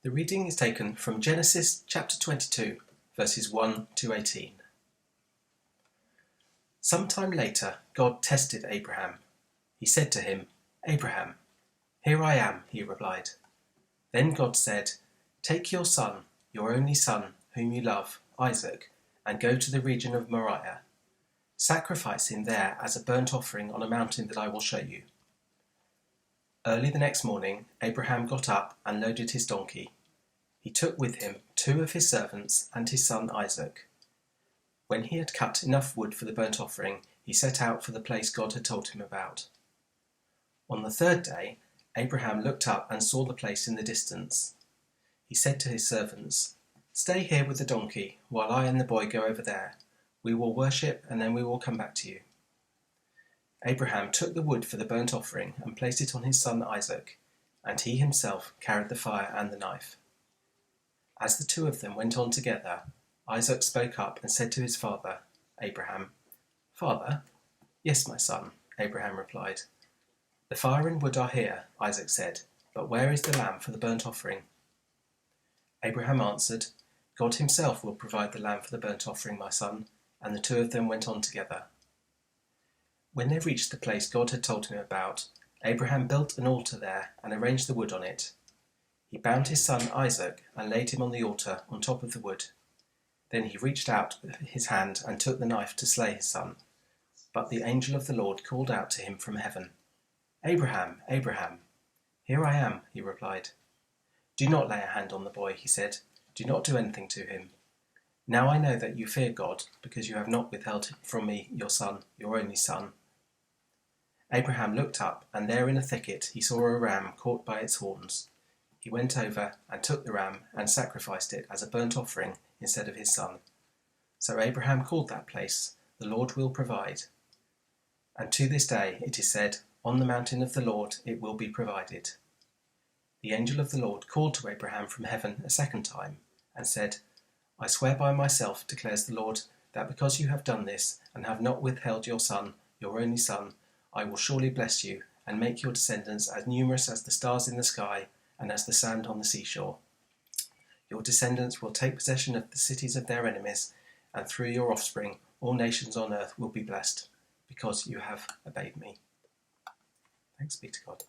The reading is taken from Genesis chapter 22, verses 1 to 18. Sometime later, God tested Abraham. He said to him, "Abraham." "Here I am," he replied. Then God said, "Take your son, your only son, whom you love, Isaac, and go to the region of Moriah. Sacrifice him there as a burnt offering on a mountain that I will show you." Early the next morning, Abraham got up and loaded his donkey. He took with him 2 of his servants and his son Isaac. When he had cut enough wood for the burnt offering, he set out for the place God had told him about. On the 3rd day, Abraham looked up and saw the place in the distance. He said to his servants, "Stay here with the donkey while I and the boy go over there. We will worship and then we will come back to you." Abraham took the wood for the burnt offering and placed it on his son Isaac, and he himself carried the fire and the knife. As the 2 of them went on together, Isaac spoke up and said to his father, Abraham, "Father?" "Yes, my son," Abraham replied. "The fire and wood are here," Isaac said, "but where is the lamb for the burnt offering?" Abraham answered, "God himself will provide the lamb for the burnt offering, my son," and the 2 of them went on together. When they reached the place God had told him about, Abraham built an altar there and arranged the wood on it. He bound his son Isaac and laid him on the altar on top of the wood. Then he reached out his hand and took the knife to slay his son. But the angel of the Lord called out to him from heaven, "Abraham, Abraham." "Here I am," he replied. "Do not lay a hand on the boy," he said. "Do not do anything to him. Now I know that you fear God, because you have not withheld from me your son, your only son." Abraham looked up, and there in a thicket he saw a ram caught by its horns. He went over and took the ram and sacrificed it as a burnt offering instead of his son. So Abraham called that place, "The Lord will provide." And to this day it is said, "On the mountain of the Lord it will be provided." The angel of the Lord called to Abraham from heaven a second time and said, "I swear by myself, declares the Lord, that because you have done this and have not withheld your son, your only son, I will surely bless you and make your descendants as numerous as the stars in the sky and as the sand on the seashore. Your descendants will take possession of the cities of their enemies, and through your offspring all nations on earth will be blessed, because you have obeyed me." Thanks be to God.